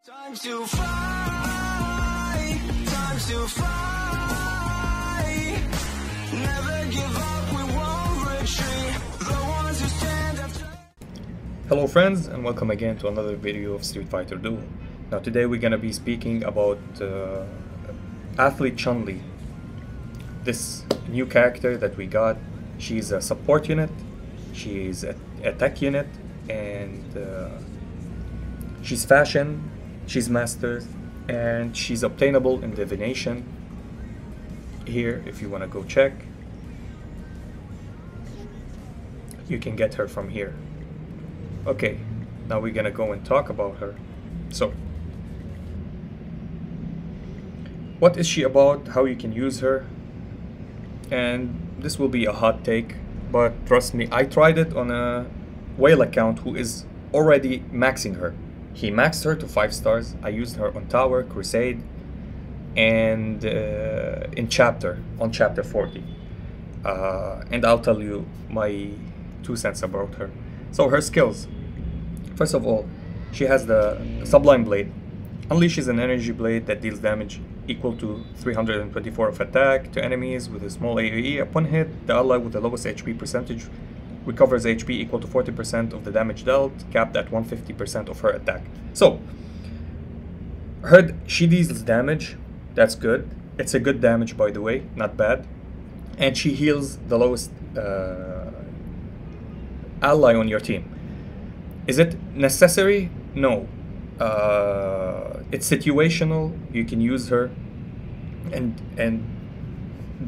Time to fly, time to fly. Never give up, we won't retreat. The ones who stand after. Hello friends, and welcome again to another video of Street Fighter Duel. Now today we're gonna be speaking about Athlete Chun-Li. This new character that we got. She's a support unit, she's a tech unit, and she's fashion, she's master, and she's obtainable in divination. Here, if you want to go check, you can get her from here. Okay, now we're gonna go and talk about her. So, what is she about, how you can use her? And this will be a hot take, but trust me, I tried it on a whale account who is already maxing her. He maxed her to 5 stars. I used her on Tower, Crusade, and on chapter 40. And I'll tell you my 2 cents about her. So her skills. First of all, she has the Sublime Blade. Unleashes an energy blade that deals damage equal to 324 of attack to enemies with a small AoE. Upon hit, the ally with the lowest HP percentage recovers HP equal to 40% of the damage dealt, capped at 150% of her attack. So, she deals damage, that's good. It's a good damage, by the way, not bad. And she heals the lowest ally on your team. Is it necessary? No. It's situational. You can use her, and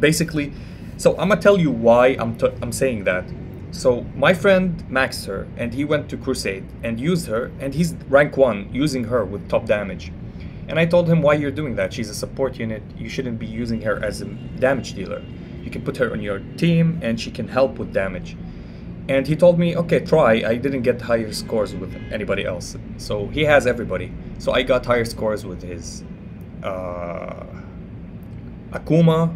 basically, so I'm gonna tell you why I'm saying that. So my friend maxed her, and he went to Crusade and used her, and he's rank 1 using her with top damage. And I told him, why you're doing that? She's a support unit. You shouldn't be using her as a damage dealer. You can put her on your team, and she can help with damage. And he told me, okay, try. I didn't get higher scores with anybody else. So he has everybody. So I got higher scores with his Akuma,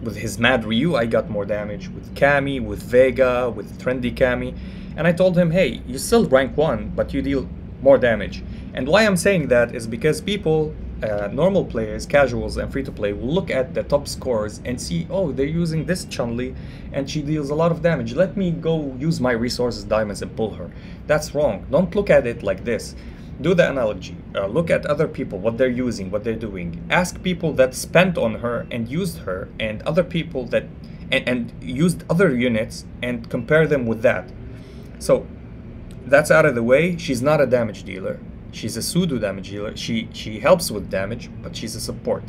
with his Mad Ryu. I got more damage with Kami, with Vega, with Trendy Kami. And I told him, hey, you still rank 1, but you deal more damage. And why I'm saying that is because people, normal players, casuals, and free-to-play will look at the top scores and see, oh, they're using this Chun-Li and she deals a lot of damage. Let me go use my resources, diamonds, and pull her. That's wrong. Don't look at it like this. Do the analogy. Look at other people, what they're using, what they're doing. Ask people that spent on her and used her, and other people that and used other units, and compare them with that. So that's out of the way. She's not a damage dealer. She's a pseudo damage dealer. She helps with damage, but she's a support.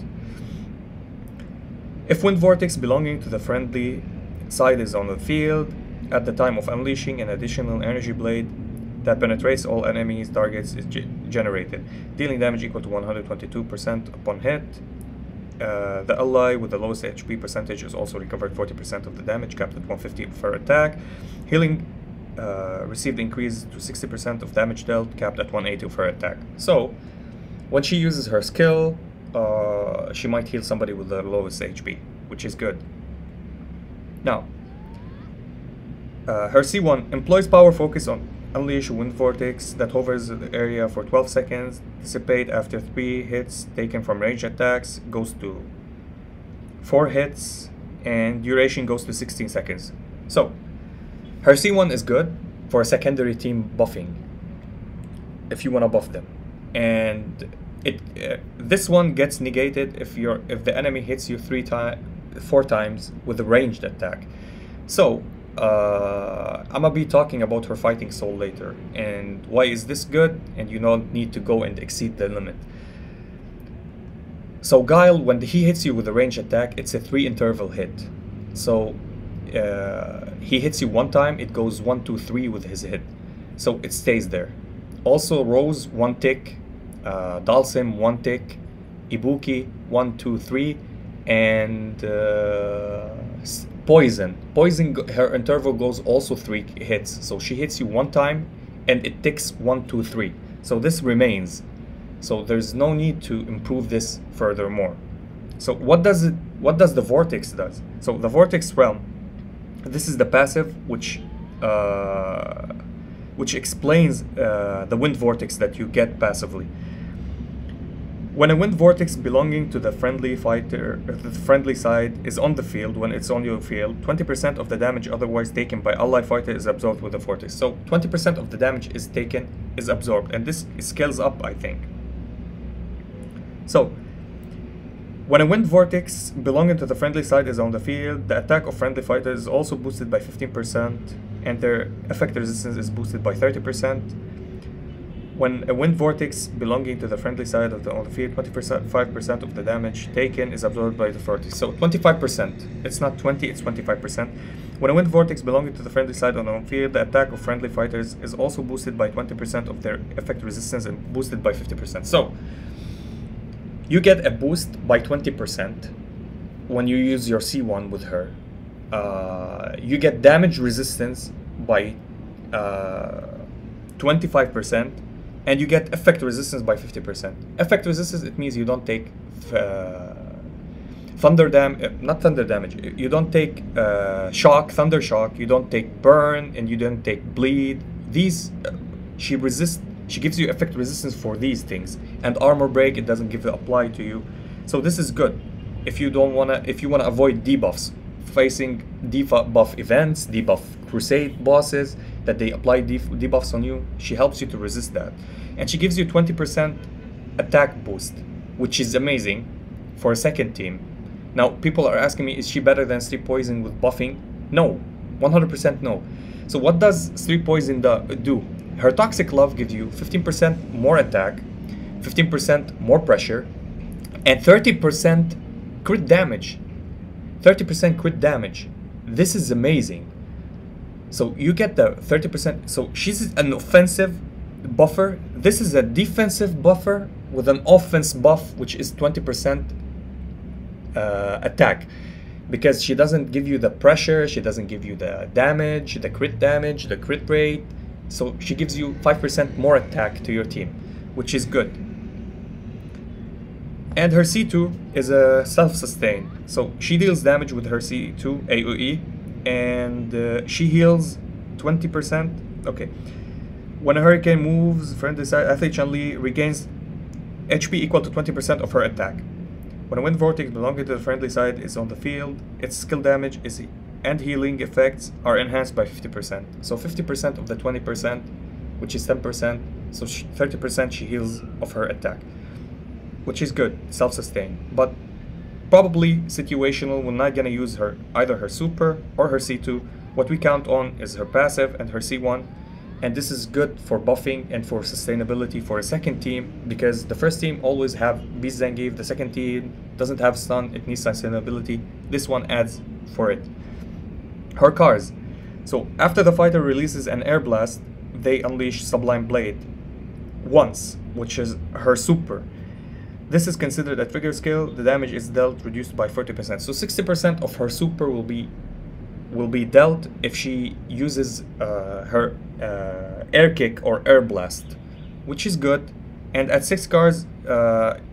If Wind Vortex belonging to the friendly side is on the field at the time of unleashing an additional energy blade that penetrates all enemies targets is generated, dealing damage equal to 122% upon hit. The ally with the lowest HP percentage is also recovered 40% of the damage, capped at 150 per attack. Healing received increase to 60% of damage dealt, capped at 180 of her attack. So, when she uses her skill, she might heal somebody with the lowest HP, which is good. Now, her C1 employs power focus on unleash Wind Vortex that hovers the area for 12 seconds, dissipate after 3 hits taken from range attacks, goes to 4 hits, and duration goes to 16 seconds. So, her C1 is good for a secondary team buffing, if you want to buff them. And this one gets negated if the enemy hits you 4 times with a ranged attack. So, I'm gonna be talking about her fighting soul later, and why is this good, and you don't need to go and exceed the limit. So Guile, when he hits you with a range attack, it's a 3 interval hit. So he hits you 1 time, it goes 1, 2, 3 with his hit, so it stays there. Also Rose 1 tick, Dalsim 1 tick, Ibuki 1, 2, 3, and Poison, her interval goes also 3 hits, so she hits you 1 time and it ticks 1, 2, 3. So this remains. So there's no need to improve this furthermore. So what does the Vortex does? So the Vortex realm, this is the passive which explains the Wind Vortex that you get passively. When a wind vortex belonging to the friendly fighter, the friendly side is on the field, when it's on your field, 20% of the damage otherwise taken by ally fighter is absorbed with the vortex. So 20% of the damage is taken, is absorbed, and this scales up, I think. So, when a wind vortex belonging to the friendly side is on the field, the attack of friendly fighters is also boosted by 15%, and their effect resistance is boosted by 30%. When a wind vortex belonging to the friendly side of on the field, 25% of the damage taken is absorbed by the vortex. So 25%. It's not 20, it's 25%. When a wind vortex belonging to the friendly side on the field, the attack of friendly fighters is also boosted by 20% of their effect resistance and boosted by 50%. So you get a boost by 20% when you use your C1 with her. You get damage resistance by 25%. And you get effect resistance by 50%. Effect resistance, it means you don't take thunder damage, not thunder damage. You don't take shock, thunder shock. You don't take burn, and you don't take bleed. These, she gives you effect resistance for these things. And armor break, it doesn't give it apply to you. So this is good. If you wanna avoid debuffs, facing debuff events, debuff crusade bosses, that they apply debuffs on you, she helps you to resist that. And she gives you 20% attack boost, which is amazing for a second team. Now, people are asking me, is she better than Street Poison with buffing? No, 100% no. So what does Street Poison do? Her Toxic Love gives you 15% more attack, 15% more pressure, and 30% crit damage. 30% crit damage. This is amazing. So you get the 30%. So she's an offensive buffer. This is a defensive buffer with an offense buff, which is 20% attack. Because she doesn't give you the pressure, she doesn't give you the damage, the crit rate. So she gives you 5% more attack to your team, which is good. And her C2 is a self-sustain. So she deals damage with her C2 AoE. And she heals 20%. Okay. When a hurricane moves, friendly side athlete Chun-Li regains HP equal to 20% of her attack. When a wind vortex belonging to the friendly side is on the field, its skill damage and healing effects are enhanced by 50%. So 50% of the 20%, which is 10%. So 30% she heals of her attack, which is good, self-sustain. But probably situational, we're not gonna use either her super or her C2. What we count on is her passive and her C1, and this is good for buffing and for sustainability for a second team, because the first team always have Beast Zangief, the second team doesn't have stun, it needs sustainability. This one adds for it. Her cars. So after the fighter releases an air blast, they unleash Sublime Blade once, which is her super. This is considered a trigger skill. The damage is dealt reduced by 40%. So 60% of her super will be dealt if she uses her air kick or air blast, which is good. And at 6 cars,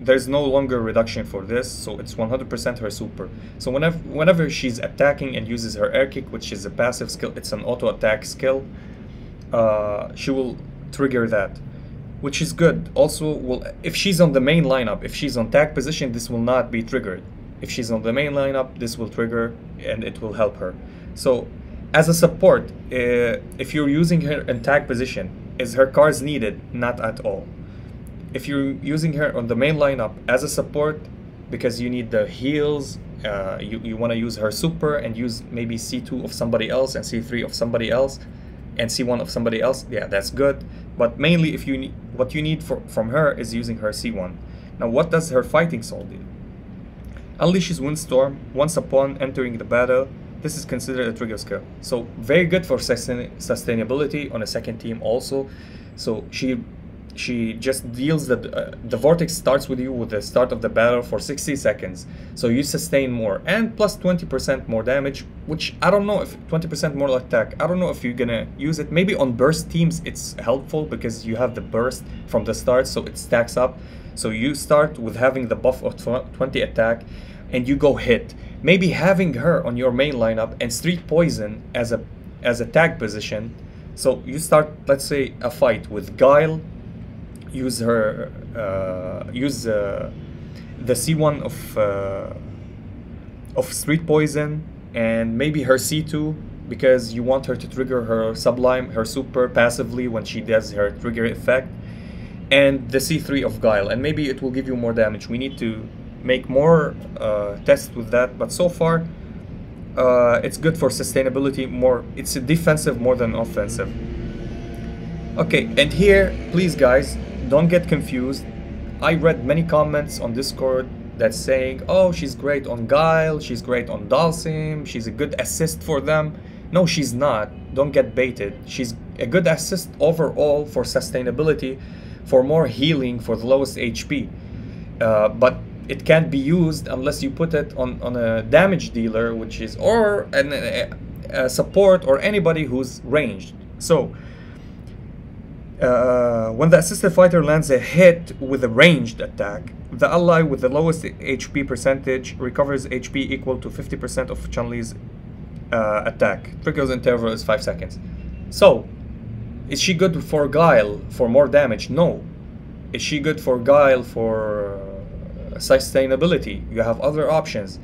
there's no longer reduction for this, so it's 100% her super. So whenever she's attacking and uses her air kick, which is a passive skill, it's an auto attack skill, she will trigger that, which is good. Also, if she's on the main lineup, if she's on tag position, this will not be triggered. If she's on the main lineup, this will trigger and it will help her. So as a support, if you're using her in tag position, is her cards needed? Not at all. If you're using her on the main lineup as a support because you need the heals, you want to use her super and use maybe C2 of somebody else and C3 of somebody else and C1 of somebody else, yeah, that's good. But mainly if you need, what you need from her is using her C1. Now what does her fighting soul do? Unleashes Windstorm once upon entering the battle. This is considered a trigger skill. So very good for sustainability on a second team also. So she just deals the Vortex starts with you with the start of the battle for 60 seconds. So you sustain more and plus 20% more damage, which I don't know if 20% more attack. I don't know if you're gonna use it. Maybe on burst teams it's helpful because you have the burst from the start, so it stacks up. So you start with having the buff of 20 attack and you go hit. Maybe having her on your main lineup and Street Poison as a tag position. So you start, let's say, a fight with Guile, use her the C1 of Street Poison, and maybe her C2, because you want her to trigger her Sublime, her super passively when she does her trigger effect, and the C3 of Guile, and maybe it will give you more damage. We need to make more tests with that, but so far it's good for sustainability. More, it's a defensive more than offensive. Okay, and here, please guys, don't get confused. I read many comments on Discord that's saying, oh, she's great on Guile, she's great on Dalsim, she's a good assist for them. No, she's not. Don't get baited. She's a good assist overall for sustainability, for more healing for the lowest HP. But it can't be used unless you put it on a damage dealer, which is, or a support, or anybody who's ranged. So, when the assisted fighter lands a hit with a ranged attack, the ally with the lowest HP percentage recovers HP equal to 50% of Chun-Li's attack. Triggers interval is 5 seconds. So, is she good for Guile for more damage? No. Is she good for Guile for sustainability? You have other options.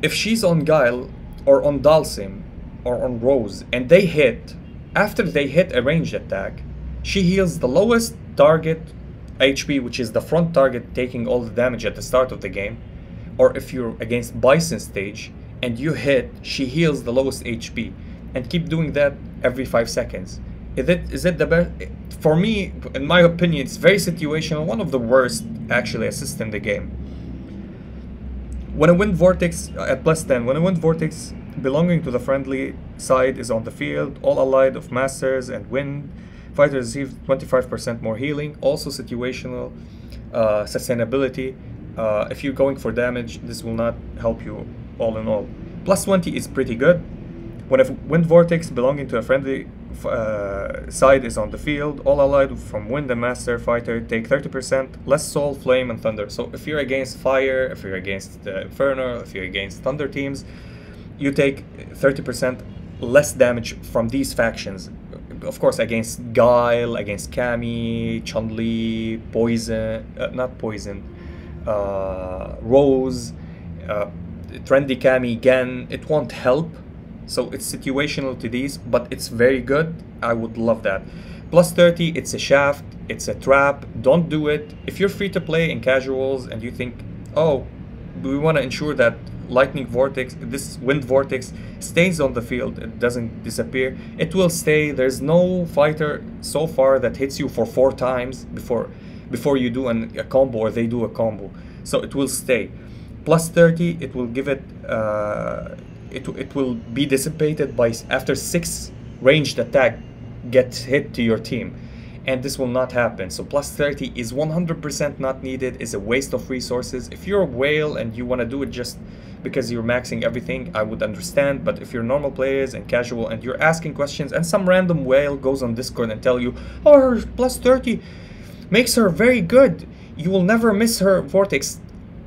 If she's on Guile or on Dalsim or on Rose and they hit, after they hit a ranged attack, she heals the lowest target HP, which is the front target taking all the damage at the start of the game. Or if you're against Bison stage and you hit, she heals the lowest HP, and keep doing that every 5 seconds. Is it the best? For me, in my opinion, it's very situational. One of the worst, actually, assists in the game. When a Wind Vortex at +10, when a Wind Vortex belonging to the friendly side is on the field, all allied of Masters and Wind fighters receive 25% more healing. Also situational sustainability. If you're going for damage, this will not help you all in all. +20 is pretty good. When a Wind Vortex belonging to a friendly side is on the field, all allied from Wind and Master fighter take 30% less Soul, Flame, and Thunder. So if you're against Fire, if you're against Inferno, if you're against Thunder teams, you take 30% less damage from these factions. Of course, against Guile, against Cammy, Chun-Li, Poison, not Poison, Rose, Trendy Cammy, Gen, it won't help. So it's situational to these, but it's very good. I would love that. +30, it's a shaft, it's a trap. Don't do it. If you're free to play in casuals and you think, oh, we want to ensure that Lightning Vortex, this Wind Vortex stays on the field, it doesn't disappear, it will stay. There's no fighter so far that hits you for 4 times before you do a combo, or they do a combo. So it will stay. +30, it will give it, it will be dissipated by after 6 ranged attack gets hit to your team, and this will not happen. So +30 is 100% not needed, is a waste of resources. If you're a whale and you want to do it just because you're maxing everything, I would understand. But if you're normal players and casual and you're asking questions and some random whale goes on Discord and tell you, oh, her +30 makes her very good, you will never miss her Vortex.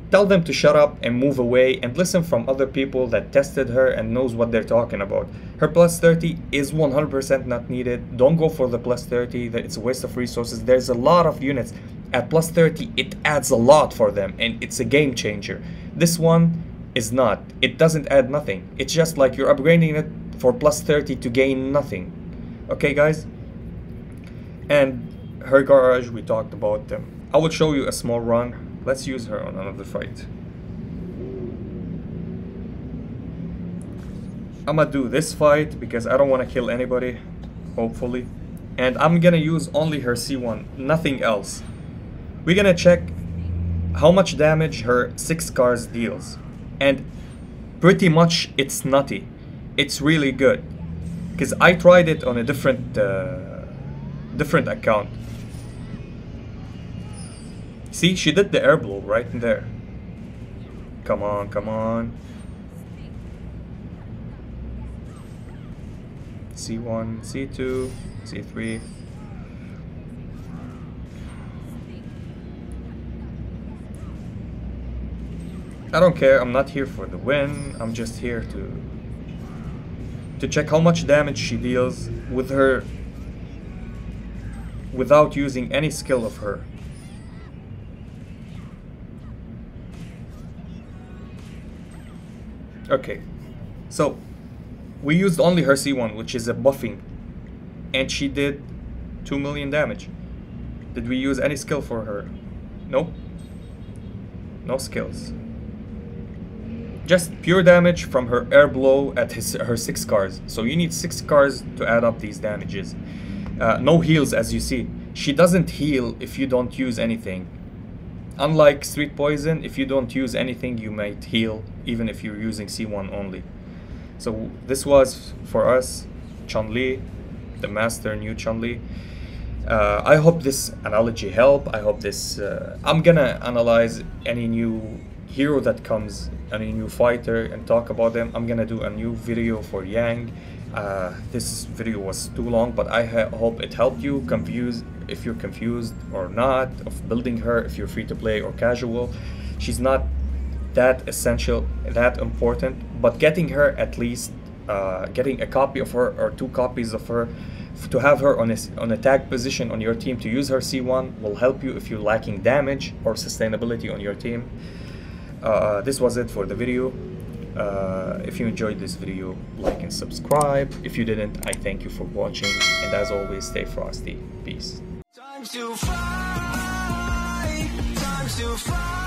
Tell them to shut up and move away and listen from other people that tested her and knows what they're talking about. Her +30 is 100% not needed. Don't go for the +30, that it's a waste of resources. There's a lot of units at +30, it adds a lot for them and it's a game changer. This one is not. It doesn't add nothing. It's just like you're upgrading it for +30 to gain nothing. Okay guys? And her garage, we talked about them. I will show you a small run. Let's use her on another fight. I'm gonna do this fight because I don't want to kill anybody, hopefully. And I'm gonna use only her C1, nothing else. We're gonna check how much damage her 6 cars deals. And pretty much it's nutty. It's really good. Because I tried it on a different account. See, she did the air blow right in there. Come on, come on. C1, C2, C3. I don't care, I'm not here for the win. I'm just here to check how much damage she deals with her without using any skill of her. Okay, so we used only her C1, which is a buffing, and she did 2 million damage. Did we use any skill for her? Nope. No skills. Just pure damage from her air blow at her 6 cars. So you need 6 cars to add up these damages. No heals, as you see. She doesn't heal if you don't use anything. Unlike Street Poison, if you don't use anything, you might heal, even if you're using C1 only. So this was, for us, Chun-Li, the master new Chun-Li. I hope this analogy helped. I hope this... I'm gonna analyze any new hero that comes, any new fighter, and talk about them. I'm gonna do a new video for Yang. This video was too long, but I hope it helped you if you're confused or not of building her, if you're free to play or casual. She's not that essential, that important, but getting her, at least getting a copy of her or 2 copies of her, to have her on a tag position on your team to use her C1 will help you if you're lacking damage or sustainability on your team. This was it for the video. If you enjoyed this video, like and subscribe. If you didn't, I thank you for watching, and as always, stay frosty. Peace. Time to fly, time to fly.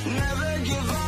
Never give up.